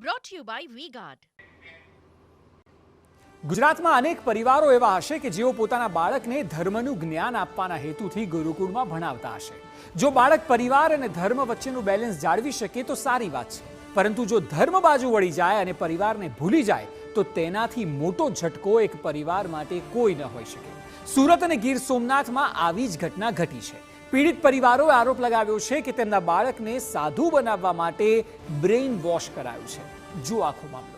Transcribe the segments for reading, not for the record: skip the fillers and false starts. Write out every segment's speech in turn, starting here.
brought to you by V-Guard. ગુજરાતમાં અનેક પરિવારો એવા હશે કે જેઓ પોતાના બાળકને ધર્મનું જ્ઞાન આપવાના હેતુથી ગુરુકુળમાં ભણાવતા હશે। જો બાળક પરિવાર અને ધર્મ વચ્ચેનું બેલેન્સ જાળવી શકે તો સારી વાત છે, પરંતુ જો ધર્મ બાજુ વળી જાય અને પરિવારને ભૂલી જાય તો તેનાથી મોટો ઝટકો એક પરિવાર માટે કોઈ ન હોઈ શકે। સુરત અને ગીર સોમનાથમાં આવી જ ઘટના ઘટી છે। પીડિત પરિવારોએ આરોપ લગાવ્યો છે કે તેમના બાળકને સાધુ બનાવવા માટે બ્રેઇન વોશ કરાયું છે। જો આખો મામલો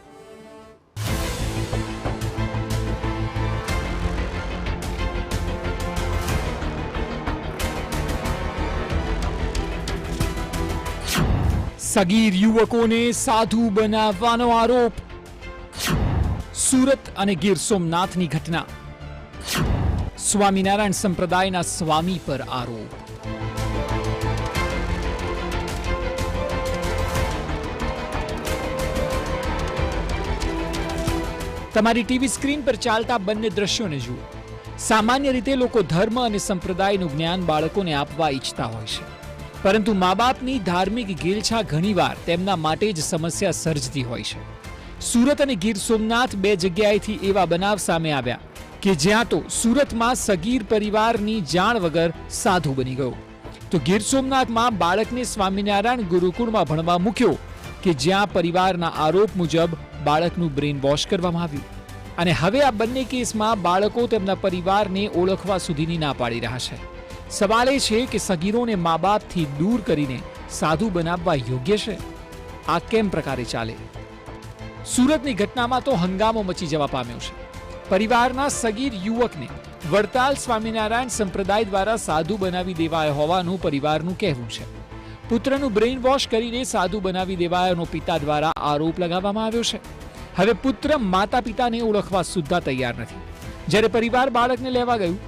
સગીર યુવકોને સાધુ બનાવવાનો આરોપ। સુરત અને ગીર સોમનાથની ઘટના। સ્વામિનારાયણ સંપ્રદાયના સ્વામી પર આરોપ। તમારી ટીવી સ્ક્રીન પર ચાલતા બંને દ્રશ્યોને જુઓ। સામાન્ય રીતે લોકો ધર્મ અને સંપ્રદાયનું જ્ઞાન બાળકોને આપવા ઈચ્છતા હોય છે, પરંતુ મા બાપની ધાર્મિક ગેલછા ઘણીવાર તેમના માટે જ સમસ્યા સર્જતી હોય છે। સુરત અને ગીર સોમનાથ બે જગ્યાએથી એવા બનાવ સામે આવ્યા કે જ્યાં તો સુરતમાં સગીર પરિવારની જાણ વગર સાધુ બની ગયો, તો ગીર સોમનાથમાં બાળકને સ્વામિનારાયણ ગુરુકુળમાં ભણવા મૂક્યો કે જ્યાં પરિવારના આરોપ મુજબ બાળકનું બ્રેઇન વોશ કરવામાં આવ્યું। અને હવે આ બંને કેસમાં બાળકો તેમના પરિવારને ઓળખવા સુધીની ના પાડી રહ્યા છે। સવાલ એ છે કે સગીરોને મા બાપથી દૂર કરીને સાધુ બનાવવા યોગ્ય છે? આ કેમ પ્રકારે ચાલે? સુરતની ઘટનામાં તો હંગામો મચી જવા પામ્યો છે। પરિવારના સગીર યુવકને વડતાલ સ્વામિનારાયણ સંપ્રદાય દ્વારા સાધુ બનાવી દેવાયો હોવાનું પરિવારનું કહેવું છે। પુત્રનું બ્રેઇન વોશ કરીને સાધુ બનાવી દેવાયાનો પિતા દ્વારા આરોપ લગાવવામાં આવ્યો છે। હવે પુત્ર માતા પિતાને ઓળખવા સુદ્ધા તૈયાર નથી। જ્યારે પરિવાર બાળકને લેવા ગયું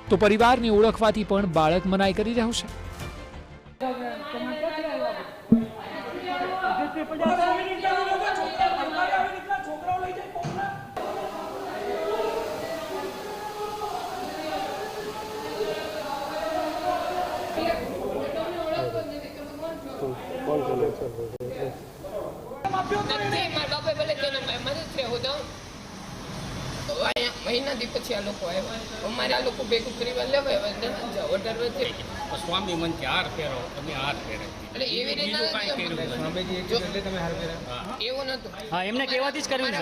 તો પરિવારને ઓળખવાથી પણ બાળક મનાઈ કરી રહ્યું છે। મહિના દી પછી આ લોકો આવ્યા, અમારે આ લોકો ભેગું પરિવાર લેવા સ્વામી મનથી હાર પહેરો, તમે હાર પહેરે એટલે એવી રીતે એવું નતું। હા, એમને કહેવાથી જ કર્યું છે।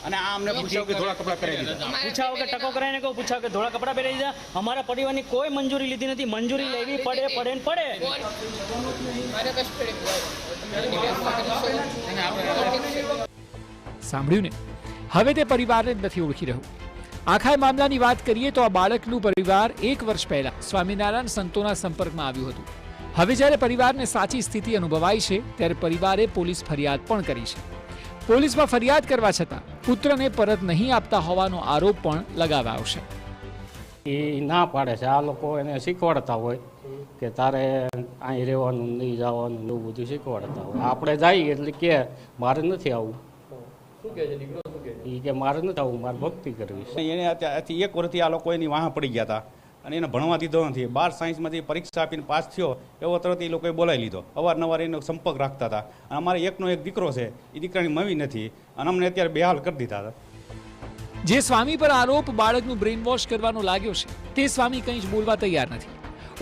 અને આ અમને પૂછ્યું કે ધોળા કપડા પહેરાવી દીધા, પૂછાવ કે ટકો કરાવીને કહું, પૂછાવ કે ધોળા કપડા પહેરાવી દીધા। અમારા પરિવારની કોઈ મંજૂરી લીધી નથી। મંજૂરી લેવી પડે પડે ને પડે। સાંભળ્યું ને? હવે તે પરિવારને જ નથી ઓળખી રહ્યું। આખા મામલાની વાત કરીએ તો આ બાળકનું પરિવાર 1 વર્ષ પહેલા સ્વામિનારાયણ સંતોના સંપર્કમાં આવ્યું હતું। હવે જ્યારે પરિવારને સાચી સ્થિતિ અનુભવાય છે ત્યારે પરિવારે પોલીસ ફરિયાદ પણ કરી છે। પોલીસમાં ફરિયાદ કરવા છતાં પુત્રને પરત નહીં આપતા હોવાનો આરોપ પણ લગાવાયો છે। એ ના પાડે છે, આ લોકો એને શીખવાડતા હોય કે તારે અહીં રહેવાનું, નહીં જવાનું, એવું બધું શીખવાડતા હોય। આપણે જઈએ એટલે કે મારે નથી આવવું, કે મારે નથી આવું, મારે ભક્તિ કરવી છે। એને અત્યારથી 1 વર્ષથી આ લોકો એની વાહ પડી ગયા હતા અને એને ભણવા દીધો નથી। 12 સાયન્સમાંથી પરીક્ષા આપીને પાસ થયો એવો તરત એ લોકોએ બોલાવી લીધો। અવારનવાર એનો સંપર્ક રાખતા હતા। અને અમારે એકનો એક દીકરો છે, એ દીકરાની મવી નથી અને અમને અત્યારે બેહાલ કરી દીધા હતા। જે સ્વામી પર આરોપ બાળકનું બ્રેઇન વોશ કરવાનો લાગ્યો છે તે સ્વામી કંઈ જ બોલવા તૈયાર નથી।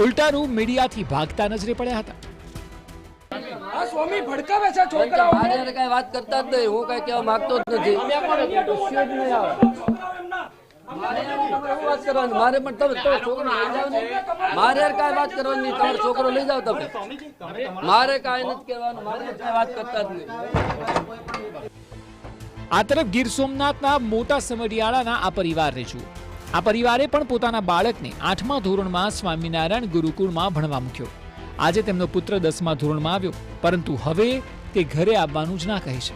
ઉલટાનું મીડિયાથી ભાગતા નજરે પડ્યા હતા। આ સ્વામી ભડકાવે છે છોકરાઓ, મારે કઈ વાત કરતા જ નહીં, હું કઈ કહેવા માંગતો જ નથી। મારે પણ તમે છોકરો લઈ જાવ ને, મારે કઈ વાત કરવાની નહીં, તમારો છોકરો લઈ જાવ તમે, મારે કઈ નથી કહેવાનું, મારે કઈ વાત કરતા જ નહીં। આ તરફ ગીર સોમનાથના મોટા સમઢિયાળાના આ પરિવારને જુઓ। આ પરિવારે પણ પોતાના બાળકને 8મા ધોરણમાં સ્વામિનારાયણ ગુરુકુળમાં ભણવા મૂક્યો। આજે તેમનો પુત્ર 10મા ધોરણમાં આવ્યો, પરંતુ હવે તે ઘરે આવવાનું જ ના કહે છે।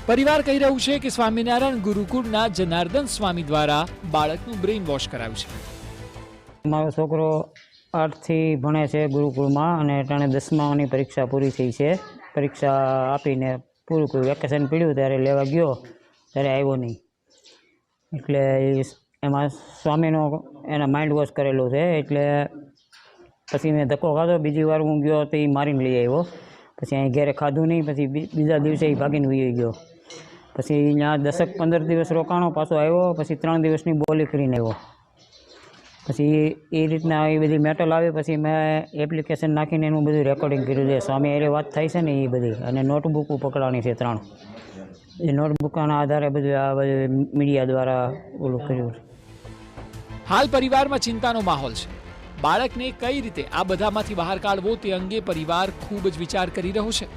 પરિવાર કહી રહ્યું છે કે સ્વામિનારાયણ ગુરુકુળના જનાર્દન સ્વામી દ્વારા બાળકનું બ્રેઇન વોશ કરાયું છે। મારો છોકરો 8થી ભણે છે ગુરુકુળમાં અને ટાણે 10માની પરીક્ષા પૂરી થઈ છે। પરીક્ષા આપીને પૂરું કર્યું, વેકેશન પડ્યું ત્યારે લેવા ગયો ત્યારે આવ્યો નહીં, એટલે એમાં સ્વામીનો એના માઇન્ડ વોશ કરેલો છે। એટલે પછી મેં ધક્કો ખાધો, બીજી વાર હું ગયો તો એ મારીને લઈ આવ્યો। પછી અહીં ઘેરે ખાધું નહીં, પછી બીજા દિવસે એ ભાગીને વહી ગયો. પછી ત્યાં 10-15 દિવસ રોકાણો, પાછો આવ્યો, પછી 3 દિવસની બોલી કરીને આવ્યો. પછી એ રીતના એ બધી મેટલ આવી, પછી મેં એપ્લિકેશન નાખીને એનું બધું રેકોર્ડિંગ કર્યું છે. સ્વામી હારે વાત થાય છે ને એ બધી, અને નોટબુકો પકડવાની છે 3. એ નોટબુકના આધારે બધું આ બધું મીડિયા દ્વારા ઓલું કર્યું. હાલ પરિવારમાં ચિંતાનો માહોલ છે. બાળકને કઈ રીતે આ બધામાંથી બહાર કાઢવો તે અંગે પરિવાર ખૂબ જ વિચાર કરી રહ્યો છે.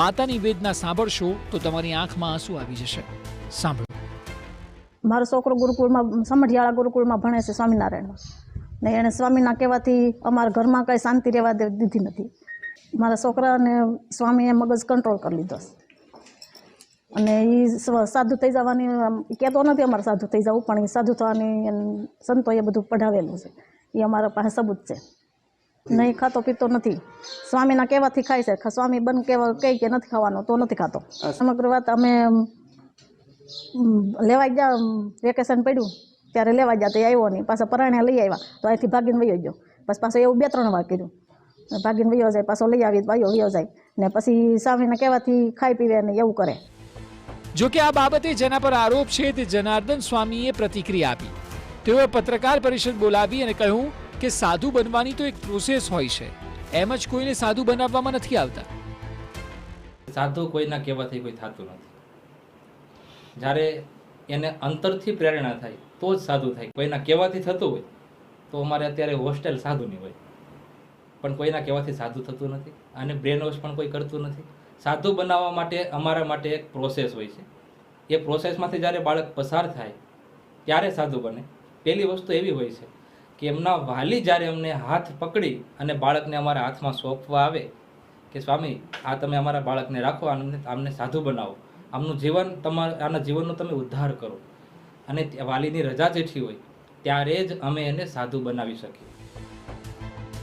માતાની વેદના સાંભળશો તો તમારી આંખમાં આંસુ આવી જશે. સાંભળો. મારો છોકરો ગુરુકુળમાં, સમઢિયાળા ગુરુકુળમાં ભણે છે, સ્વામિનારાયણમાં, ને એણે સ્વામીના કહેવાથી અમારા ઘરમાં કંઈ શાંતિ રહેવા દીધી નથી. મારા છોકરાને સ્વામીએ મગજ કંટ્રોલ કરી લીધો અને એ સાધુ થઈ જવાની કહેતો નથી અમારે સાધુ થઈ જવું, પણ એ સાધુ થવાની સંતોએ બધું પઢાવેલું છે. એ અમારા પાસે સબૂત છે. નહીં ખાતો પીતો નથી, સ્વામીના કહેવાથી ખાય છે. સ્વામી બન કહેવા કહે કે નથી ખાવાનો તો નથી ખાતો. સમગ્ર વાત અમે લેવા ગયા, વેકેશન પડ્યું ત્યારે લેવા ગયા તો આવ્યો નહીં. પાછા પરાણે લઈ આવ્યા તો અહીંથી ભાગીને વયો ગયો. પછી પાછો એવું 2-3 વાર કર્યું, ભાગીને વયો જાય, પાછો લઈ આવી વયો જાય, ને પછી સ્વામીના કહેવાથી ખાઈ પીવે ને એવું કરે. જો કે આ બાબતે જેના પર આરોપ છે તે જનાર્દન સ્વામીએ પ્રતિક્રિયા આપી. તેઓએ પત્રકાર પરિષદ બોલાવી અને કહ્યું કે સાધુ બનવાની તો એક પ્રોસેસ હોય છે, એમ જ કોઈને સાધુ બનાવવામાં નથી આવતા. સાધુ કોઈના કહેવાથી કોઈ થતું નથી. જ્યારે એને અંતરથી પ્રેરણા થાય તો જ સાધુ થાય. કોઈના કહેવાથી થતું હોય તો અમારે અત્યારે હોસ્ટેલ સાધુની હોય, પણ કોઈના કહેવાથી સાધુ થતું નથી અને બ્રેન વોશ પણ કોઈ કરતું નથી. સાધુ બનાવવા માટે અમારા માટે એક પ્રોસેસ હોય છે. એ પ્રોસેસમાંથી જ્યારે બાળક પસાર થાય ત્યારે સાધુ બને. પહેલી વસ્તુ એવી હોય છે કે એમના વાલી જ્યારે અમને હાથ પકડી અને બાળકને અમારા હાથમાં સોંપવા આવે કે સ્વામી આ તમે અમારા બાળકને રાખો, આમને સાધુ બનાવો, આમનું જીવન આના જીવનનો તમે ઉદ્ધાર કરો, અને વાલીની રજા જેઠી હોય ત્યારે જ અમે એને સાધુ બનાવી શકીએ.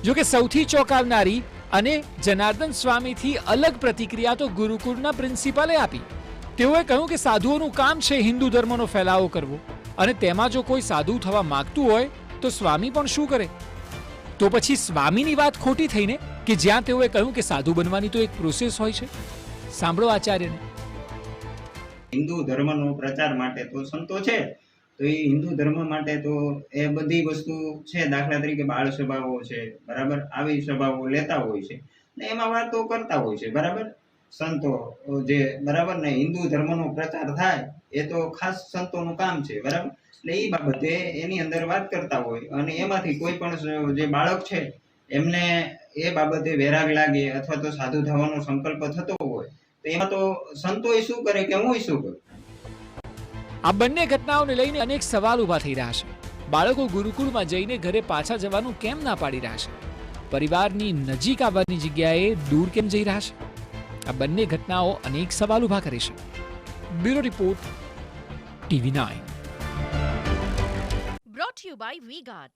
જો કે સૌથી ચોંકાવનારી અને જનાર્દન સ્વામીથી અલગ પ્રતિક્રિયા તો ગુરુકુળના પ્રિન્સિપાલે આપી. તેઓએ કહ્યું કે સાધુઓનું કામ છે હિન્દુ ધર્મનો ફેલાવો કરવો, અને તેમાં જો કોઈ સાધુ થવા માંગતું હોય તો સ્વામી પણ શું કરે? તો પછી સ્વામીની વાત ખોટી થઈને કે જ્યાં તેઓએ કહ્યું કે સાધુ બનવાની તો એક પ્રોસેસ હોય છે. સાંભળો આચાર્યને. હિન્દુ ધર્મનો પ્રચાર માટે તો સંતો છે, તો એ હિન્દુ ધર્મ માટે તો એ બધી વસ્તુ છે. દાખલા તરીકે બાળ સભાઓ છે, બરાબર, આવી સભાઓ લેતા હોય છે ને એમાં વાતો કરતા હોય છે, બરાબર, સંતો જે, બરાબર ને. હિન્દુ ધર્મનો પ્રચાર થાય એ તો ખાસ સંતોનું કામ છે, બરાબર. એટલે એ બાબતે એની અંદર વાત કરતા હોય, અને એમાંથી કોઈ પણ જે બાળક છે એમને એ બાબતે વેરાગ લાગે અથવા તો સાધુ થવાનો સંકલ્પ થતો હોય તો એમાં તો સંતોએ શું કરે કે હું શું કરું. આ બંને ઘટનાઓને લઈને અનેક સવાલ ઊભા થઈ રહ્યા છે. બાળકો ગુરુકુળમાં જઈને ઘરે પાછા જવાનું કેમ ના પાડી રહ્યા છે? પરિવારની નજીક આવવાની જગ્યાએ દૂર કેમ જઈ રહ્યા છે? આ બંને ઘટનાઓ અનેક સવાલ ઊભા કરે છે. Bureau report, TV9. Brought to you by V-Guard.